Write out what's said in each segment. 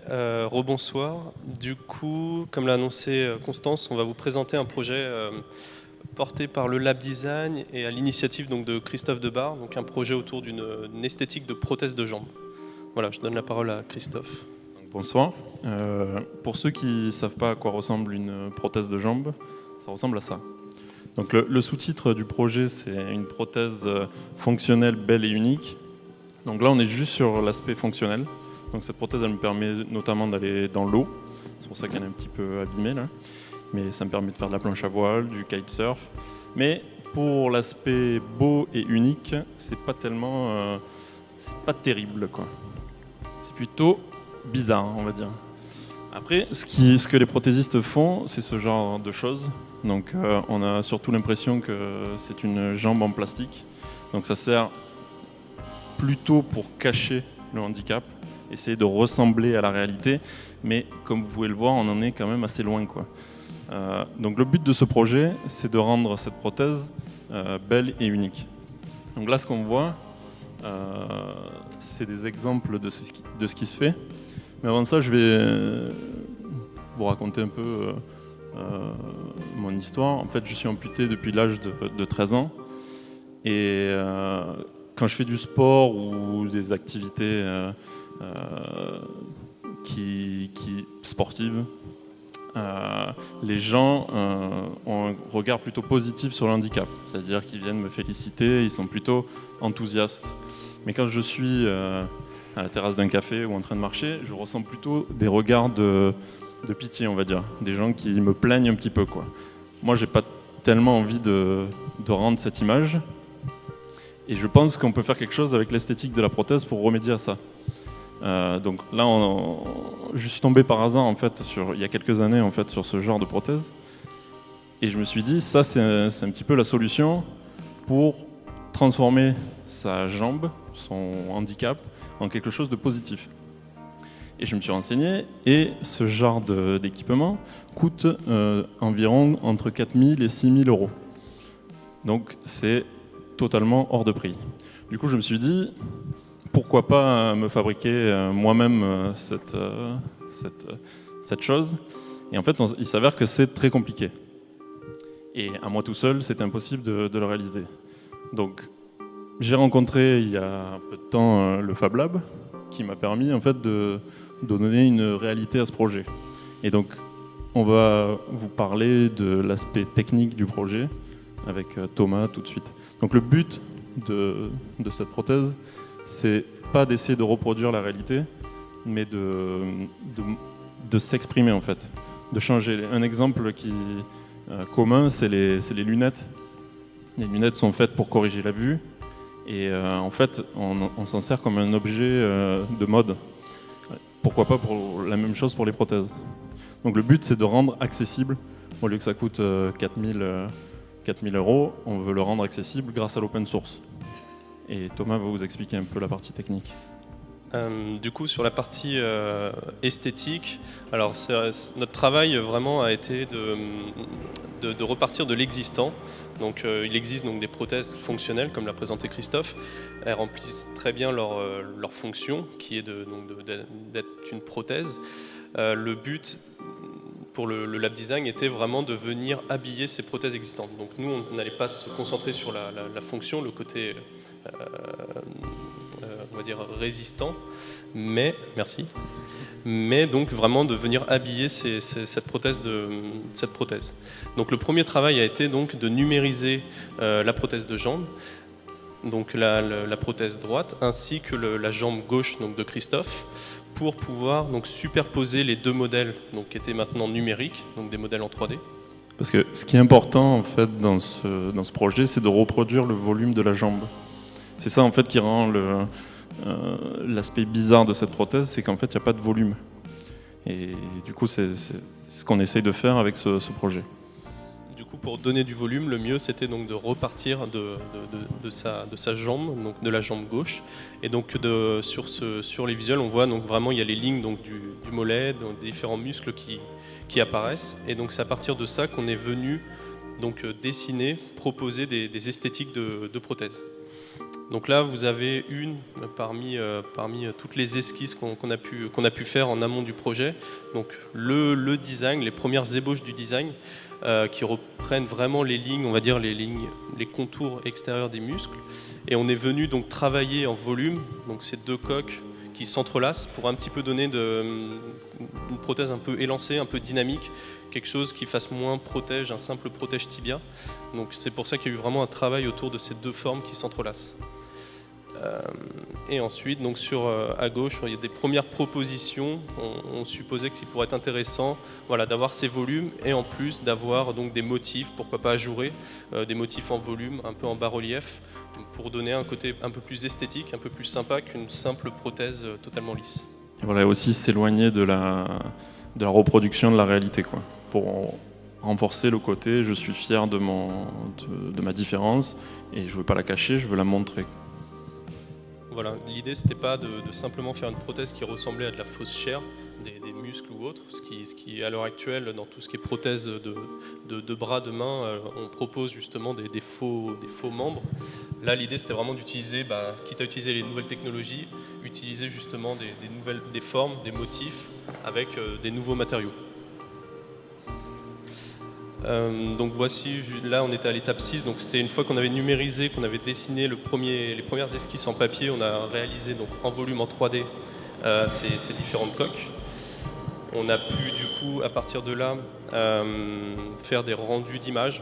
Rebonsoir. Du coup, comme l'a annoncé Constance, on va vous présenter un projet porté par le Lab Design et à l'initiative donc de Christophe Debar, donc un projet autour d'une esthétique de prothèse de jambe. Voilà, je donne la parole à Christophe. Bonsoir. Pour ceux qui ne savent pas à quoi ressemble une prothèse de jambe, ça ressemble à ça. Donc le sous-titre du projet, c'est une prothèse fonctionnelle, belle et unique. Donc là, on est juste sur l'aspect fonctionnel. Donc cette prothèse, elle me permet notamment d'aller dans l'eau. C'est pour ça qu'elle est un petit peu abîmée là. Mais ça me permet de faire de la planche à voile, du kitesurf. Mais pour l'aspect beau et unique, c'est pas tellement, c'est pas terrible quoi. C'est plutôt bizarre, on va dire. Après, ce que les prothésistes font, c'est ce genre de choses. Donc on a surtout l'impression que c'est une jambe en plastique. Donc ça sert plutôt pour cacher le handicap, essayer de ressembler à la réalité, mais comme vous pouvez le voir, on en est quand même assez loin, quoi. Donc le but de ce projet, c'est de rendre cette prothèse belle et unique. Donc là, ce qu'on voit, c'est des exemples de ce qui se fait. Mais avant ça, je vais vous raconter un peu mon histoire. En fait, je suis amputé depuis l'âge de 13 ans. Et quand je fais du sport ou des activités sportives, les gens ont un regard plutôt positif sur le handicap. C'est-à-dire qu'ils viennent me féliciter, ils sont plutôt enthousiastes. Mais quand je suis à la terrasse d'un café ou en train de marcher, je ressens plutôt des regards de pitié, on va dire. Des gens qui me plaignent un petit peu, quoi. Moi, j'ai pas tellement envie de rendre cette image. Et je pense qu'on peut faire quelque chose avec l'esthétique de la prothèse pour remédier à ça. Donc là, je suis tombé par hasard en fait il y a quelques années en fait sur ce genre de prothèse, et je me suis dit ça c'est un petit peu la solution pour transformer sa jambe, son handicap, en quelque chose de positif. Et je me suis renseigné, et ce genre d'équipement coûte environ entre 4 000 et 6 000 euros. Donc c'est totalement hors de prix. Du coup, je me suis dit, pourquoi pas me fabriquer moi-même cette chose. Et en fait, il s'avère que c'est très compliqué. Et à moi tout seul, c'est impossible de le réaliser. Donc, j'ai rencontré il y a un peu de temps le Fab Lab, qui m'a permis en fait de donner une réalité à ce projet. Et donc, on va vous parler de l'aspect technique du projet avec Thomas tout de suite. Donc le but de cette prothèse, c'est pas d'essayer de reproduire la réalité, mais de s'exprimer en fait, de changer. Un exemple commun, c'est les lunettes. Les lunettes sont faites pour corriger la vue, et en fait, on s'en sert comme un objet de mode. Pourquoi pas pour la même chose pour les prothèses. Donc le but, c'est de rendre accessible, au lieu que ça coûte 4 000 euros, on veut le rendre accessible grâce à l'open source. Et Thomas va vous expliquer un peu la partie technique. Du coup, sur la partie esthétique, alors notre travail vraiment a été de repartir de l'existant. Donc, il existe donc des prothèses fonctionnelles, comme l'a présenté Christophe. Elles remplissent très bien leur fonction, qui est d'être une prothèse. Le but pour le Lab Design était vraiment de venir habiller ces prothèses existantes. Donc nous, on n'allait pas se concentrer sur la fonction, le côté on va dire résistant, mais donc vraiment de venir habiller cette prothèse. Donc le premier travail a été donc de numériser la prothèse de jambe, donc la prothèse droite, ainsi que la jambe gauche donc de Christophe, pour pouvoir donc superposer les deux modèles donc, qui étaient maintenant numériques, donc des modèles en 3D. Parce que ce qui est important en fait dans ce projet, c'est de reproduire le volume de la jambe. C'est ça en fait qui rend l'aspect bizarre de cette prothèse, c'est qu'en fait il n'y a pas de volume. Et du coup c'est ce qu'on essaye de faire avec ce projet. Du coup, pour donner du volume, le mieux c'était donc de repartir de sa jambe, donc de la jambe gauche. Et donc sur les visuels, on voit donc vraiment il y a les lignes donc du mollet, donc des différents muscles qui apparaissent. Et donc c'est à partir de ça qu'on est venu donc dessiner, proposer des esthétiques de prothèses. Donc là, vous avez une parmi toutes les esquisses qu'on a pu faire en amont du projet. Donc le design, les premières ébauches du design, qui reprennent vraiment les lignes, on va dire les contours extérieurs des muscles. Et on est venu donc travailler en volume, donc ces deux coques qui s'entrelacent pour un petit peu donner une prothèse un peu élancée, un peu dynamique, quelque chose qui fasse moins protège, un simple protège tibia. Donc c'est pour ça qu'il y a eu vraiment un travail autour de ces deux formes qui s'entrelacent. Et ensuite, donc à gauche, il y a des premières propositions. On supposait qu'il pourrait être intéressant, voilà, d'avoir ces volumes et en plus d'avoir donc des motifs, pourquoi pas ajourés, des motifs en volume, un peu en bas-relief, pour donner un côté un peu plus esthétique, un peu plus sympa qu'une simple prothèse totalement lisse. Et voilà, aussi s'éloigner de la reproduction de la réalité, quoi, pour renforcer le côté je suis fier de ma différence et je veux pas la cacher, je veux la montrer. Voilà, l'idée c'était pas de simplement faire une prothèse qui ressemblait à de la fausse chair, des muscles ou autre, ce qui à l'heure actuelle dans tout ce qui est prothèse de bras, de main, on propose justement des faux membres. Là l'idée c'était vraiment d'utiliser, quitte à utiliser les nouvelles technologies, utiliser justement des formes, des motifs avec des nouveaux matériaux. Donc voici, là on était à l'étape 6, donc c'était une fois qu'on avait numérisé, qu'on avait dessiné les premières esquisses en papier, on a réalisé donc en volume en 3D ces différentes coques. On a pu du coup à partir de là faire des rendus d'images.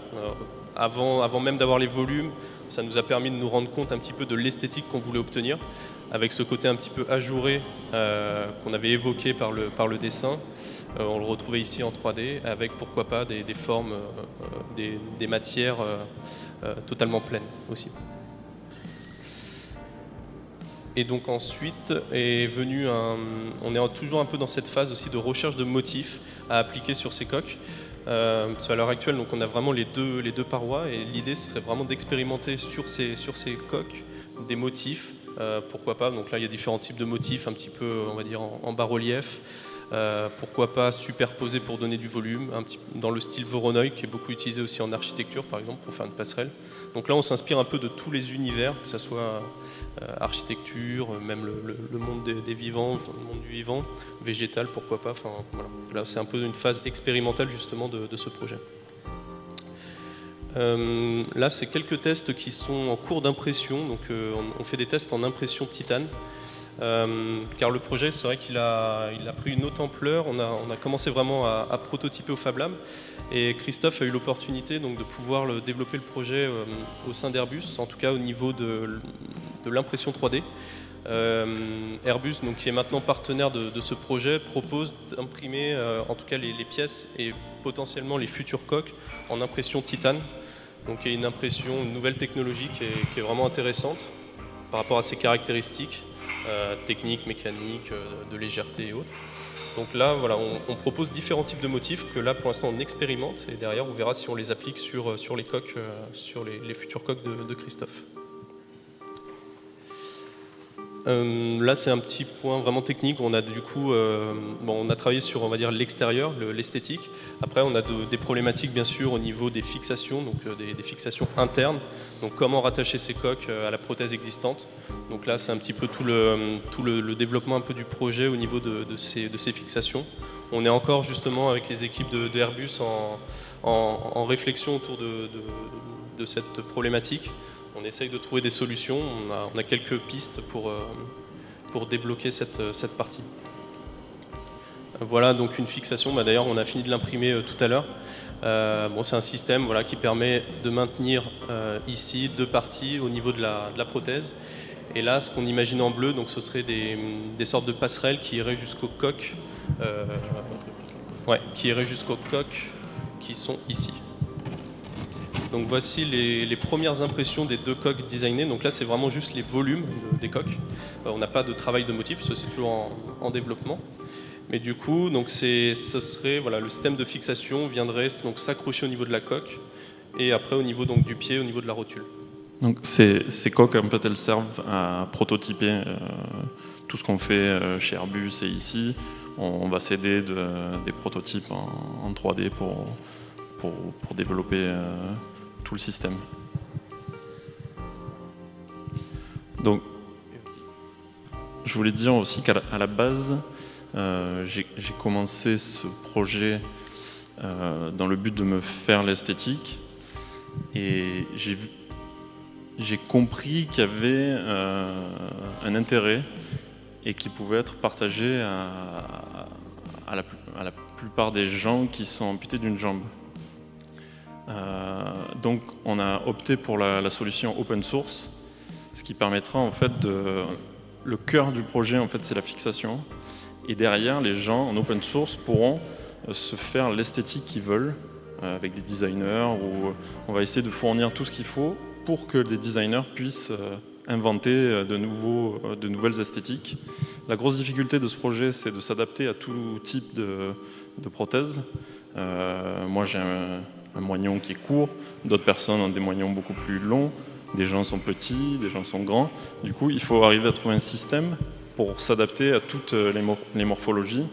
Avant même d'avoir les volumes, ça nous a permis de nous rendre compte un petit peu de l'esthétique qu'on voulait obtenir, avec ce côté un petit peu ajouré qu'on avait évoqué par le dessin. On le retrouvait ici en 3D avec pourquoi pas des formes, des matières totalement pleines aussi. Et donc ensuite est venu on est toujours un peu dans cette phase aussi de recherche de motifs à appliquer sur ces coques. Parce qu'à l'heure actuelle, donc on a vraiment les deux parois et l'idée ce serait vraiment d'expérimenter sur ces coques des motifs. Pourquoi pas, donc là il y a différents types de motifs, un petit peu on va dire en bas-relief. Pourquoi pas superposer pour donner du volume, un petit, dans le style Voronoi qui est beaucoup utilisé aussi en architecture par exemple pour faire une passerelle. Donc là on s'inspire un peu de tous les univers, que ce soit architecture, même le monde des vivants, le monde du vivant, végétal pourquoi pas. Enfin, voilà. Là c'est un peu une phase expérimentale justement de ce projet. Là c'est quelques tests qui sont en cours d'impression, donc on fait des tests en impression titane. Car le projet, c'est vrai qu'il a pris une autre ampleur. On a commencé vraiment à prototyper au Fab Lab et Christophe a eu l'opportunité donc de pouvoir développer le projet au sein d'Airbus, en tout cas au niveau de l'impression 3D. Airbus, donc, qui est maintenant partenaire de ce projet, propose d'imprimer en tout cas les pièces et potentiellement les futures coques en impression titane. Donc il y a une nouvelle technologie qui est vraiment intéressante par rapport à ses caractéristiques. Technique, mécanique, de légèreté et autres. Donc là, voilà, on propose différents types de motifs que là, pour l'instant, on expérimente et derrière, on verra si on les applique sur les coques, sur les futures coques de Christophe. Là, c'est un petit point vraiment technique. On a du coup, on a travaillé sur, on va dire, l'extérieur, l'esthétique. Après, on a des problématiques, bien sûr, au niveau des fixations, donc des fixations internes. Donc, comment rattacher ces coques à la prothèse existante. Donc là, c'est un petit peu tout le développement un peu du projet au niveau de ces fixations. On est encore justement avec les équipes de Airbus en réflexion autour de cette problématique. On essaye de trouver des solutions, on a quelques pistes pour débloquer cette partie. Voilà donc une fixation, d'ailleurs on a fini de l'imprimer tout à l'heure. C'est un système qui permet de maintenir ici deux parties au niveau de la prothèse. Et là ce qu'on imagine en bleu, donc ce serait des sortes de passerelles qui iraient jusqu'aux coques, qui iraient jusqu'aux coques qui sont ici. Donc voici les premières impressions des deux coques designées. Donc là, c'est vraiment juste les volumes des coques. On n'a pas de travail de motif, parce que c'est toujours en développement. Mais du coup, donc ce serait le système de fixation viendrait donc s'accrocher au niveau de la coque et après au niveau donc du pied, au niveau de la rotule. Donc ces coques, en fait, elles servent à prototyper tout ce qu'on fait chez Airbus et ici. On va s'aider des prototypes en 3D pour pour développer tout le système. Donc, je voulais dire aussi qu'à la base, j'ai commencé ce projet dans le but de me faire l'esthétique, et j'ai compris qu'il y avait un intérêt et qui pouvait être partagé à la plupart des gens qui sont amputés d'une jambe. Donc on a opté pour la solution open source, ce qui permettra en fait le cœur du projet en fait c'est la fixation, et derrière les gens en open source pourront se faire l'esthétique qu'ils veulent avec des designers, où on va essayer de fournir tout ce qu'il faut pour que les designers puissent inventer de nouvelles esthétiques. La grosse difficulté de ce projet, c'est de s'adapter à tout type de prothèses. Moi, j'ai un moignon qui est court, d'autres personnes ont des moignons beaucoup plus longs, des gens sont petits, des gens sont grands. Du coup, il faut arriver à trouver un système pour s'adapter à toutes les morphologies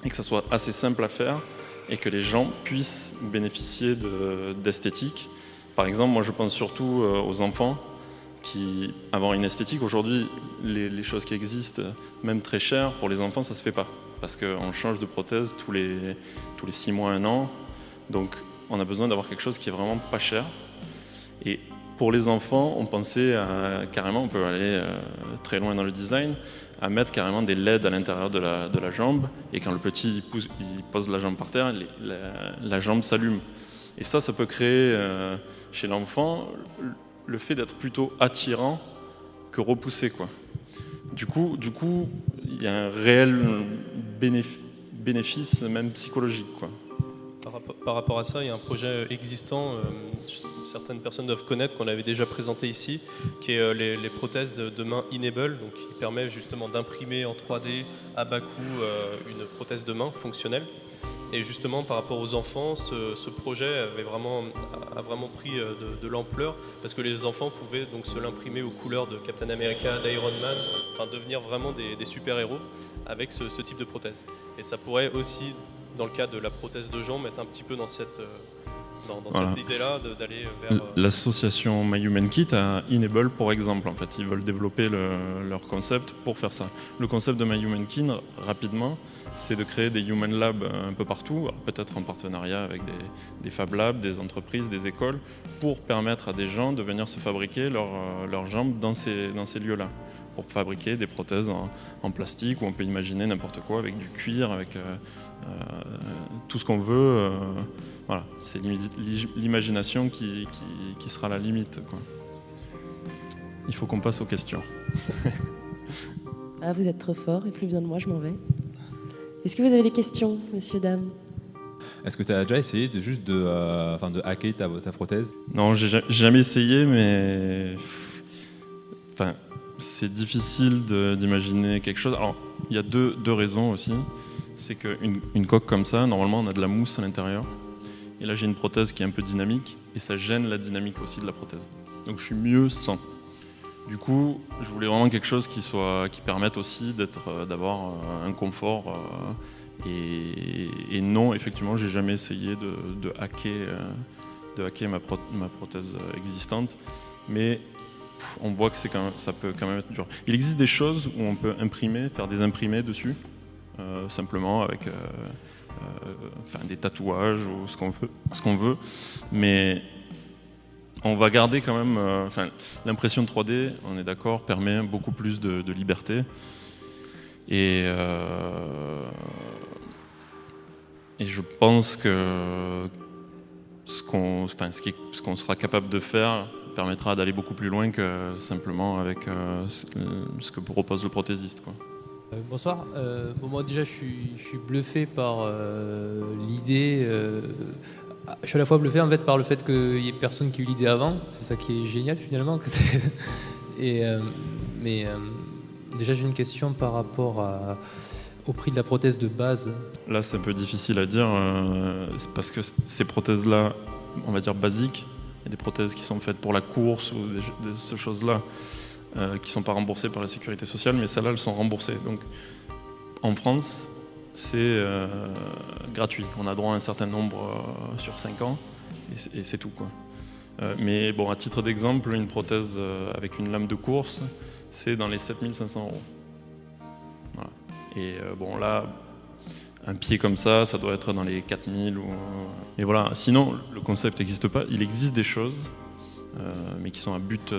et que ça soit assez simple à faire et que les gens puissent bénéficier d'esthétique. Par exemple, moi je pense surtout aux enfants qui avoir une esthétique. Aujourd'hui, les choses qui existent, même très chères, pour les enfants, ça ne se fait pas. Parce qu'on change de prothèse tous les 6 mois, 1 an. Donc on a besoin d'avoir quelque chose qui est vraiment pas cher. Et pour les enfants, on pensait carrément, on peut aller très loin dans le design, à mettre carrément des LED à l'intérieur de la jambe, et quand le petit il pose la jambe par terre, la jambe s'allume. Et ça peut créer chez l'enfant le fait d'être plutôt attirant que repoussé, quoi. Du coup, il y a un réel bénéfice, même psychologique, quoi. Par rapport à ça, il y a un projet existant, certaines personnes doivent connaître, qu'on avait déjà présenté ici, qui est les prothèses de main Enable, donc qui permet justement d'imprimer en 3D à bas coût une prothèse de main fonctionnelle. Et justement, par rapport aux enfants, ce projet a vraiment pris de l'ampleur, parce que les enfants pouvaient donc se l'imprimer aux couleurs de Captain America, d'Iron Man, enfin devenir vraiment des super-héros avec ce type de prothèse. Et ça pourrait aussi, dans le cas de la prothèse de jambe, être un petit peu dans cette idée-là d'aller vers... L'association My Human Kit a Enable pour exemple. En fait, ils veulent développer leur concept pour faire ça. Le concept de My Human Kit, rapidement, c'est de créer des Human Labs un peu partout, peut-être en partenariat avec des Fab Labs, des entreprises, des écoles, pour permettre à des gens de venir se fabriquer leurs jambes dans ces lieux-là, pour fabriquer des prothèses en plastique, où on peut imaginer n'importe quoi, avec du cuir, avec tout ce qu'on veut. Voilà, c'est l'imagination qui sera la limite, quoi. Il faut qu'on passe aux questions. Ah, vous êtes trop fort, et plus besoin de moi, je m'en vais. Est-ce que vous avez des questions, messieurs, dames ? Est-ce que tu as déjà essayé de hacker ta prothèse ? Non, j'ai jamais essayé, mais c'est difficile d'imaginer quelque chose. Alors, il y a deux raisons aussi. C'est qu'une coque comme ça, normalement, on a de la mousse à l'intérieur. Et là, j'ai une prothèse qui est un peu dynamique, et ça gêne la dynamique aussi de la prothèse. Donc, je suis mieux sans. Du coup, je voulais vraiment quelque chose qui permette aussi d'avoir un confort. Et non, effectivement, j'ai jamais essayé de hacker ma prothèse existante. Mais on voit que ça peut quand même être dur. Il existe des choses où on peut faire des imprimés dessus, simplement avec des tatouages ou ce qu'on veut. Mais on va garder quand même... l'impression 3D, on est d'accord, permet beaucoup plus de liberté. Et je pense que ce qu'on sera capable de faire permettra d'aller beaucoup plus loin que simplement avec ce que propose le prothésiste, quoi. Bonsoir. Moi déjà je suis bluffé par l'idée. Je suis à la fois bluffé en fait par le fait qu'il y ait personne qui ait eu l'idée avant. C'est ça qui est génial finalement. Mais déjà j'ai une question par rapport au prix de la prothèse de base. Là c'est un peu difficile à dire, c'est parce que ces prothèses-là, on va dire basiques, il y a des prothèses qui sont faites pour la course ou ces choses-là, qui ne sont pas remboursées par la sécurité sociale, mais celles-là, elles sont remboursées. Donc, en France, c'est gratuit. On a droit à un certain nombre sur 5 ans et c'est tout, quoi. Mais bon, à titre d'exemple, une prothèse avec une lame de course, c'est dans les 7 500 €. Voilà. Et bon, là, un pied comme ça doit être dans les 4 000 ou... Et voilà. Sinon, le concept n'existe pas. Il existe des choses, mais qui sont à but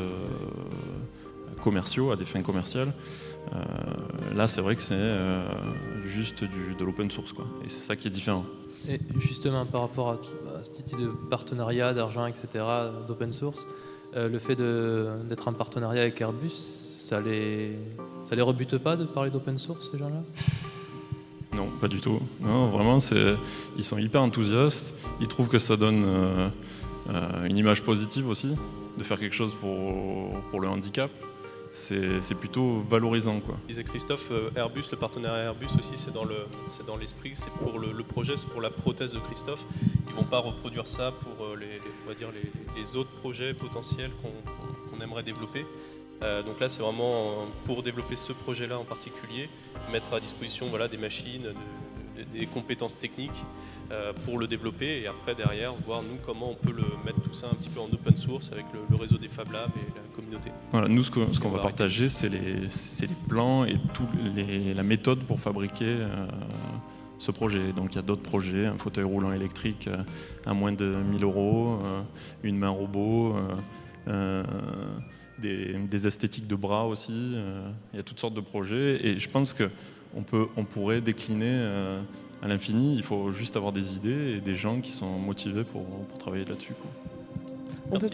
commerciaux, à des fins commerciales. Là, c'est vrai que c'est juste de l'open source, quoi. Et c'est ça qui est différent. Et justement, par rapport à cette idée de partenariat, d'argent, etc., d'open source, le fait d'être en partenariat avec Airbus, ça les rebute pas de parler d'open source, ces gens-là? Non, pas du tout. Non, vraiment, ils sont hyper enthousiastes. Ils trouvent que ça donne une image positive aussi, de faire quelque chose pour le handicap. C'est plutôt valorisant, quoi. Disait Christophe, Airbus, le partenariat Airbus aussi, c'est dans l'esprit, c'est pour le projet, c'est pour la prothèse de Christophe. Ils vont pas reproduire ça pour on va dire les autres projets potentiels qu'on aimerait développer. Donc là, c'est vraiment pour développer ce projet-là en particulier, mettre à disposition des machines, des compétences techniques pour le développer et après derrière voir nous comment on peut le mettre tout ça un petit peu en open source avec le réseau des Fab Labs et la communauté. Voilà, nous ce qu'on va partager c'est les plans et la méthode pour fabriquer ce projet. Donc il y a d'autres projets, un fauteuil roulant électrique à moins de 1 000 €, une main robot, des esthétiques de bras aussi, il y a toutes sortes de projets et je pense qu'on pourrait décliner à l'infini. Il faut juste avoir des idées et des gens qui sont motivés pour travailler là-dessus, quoi. On peut-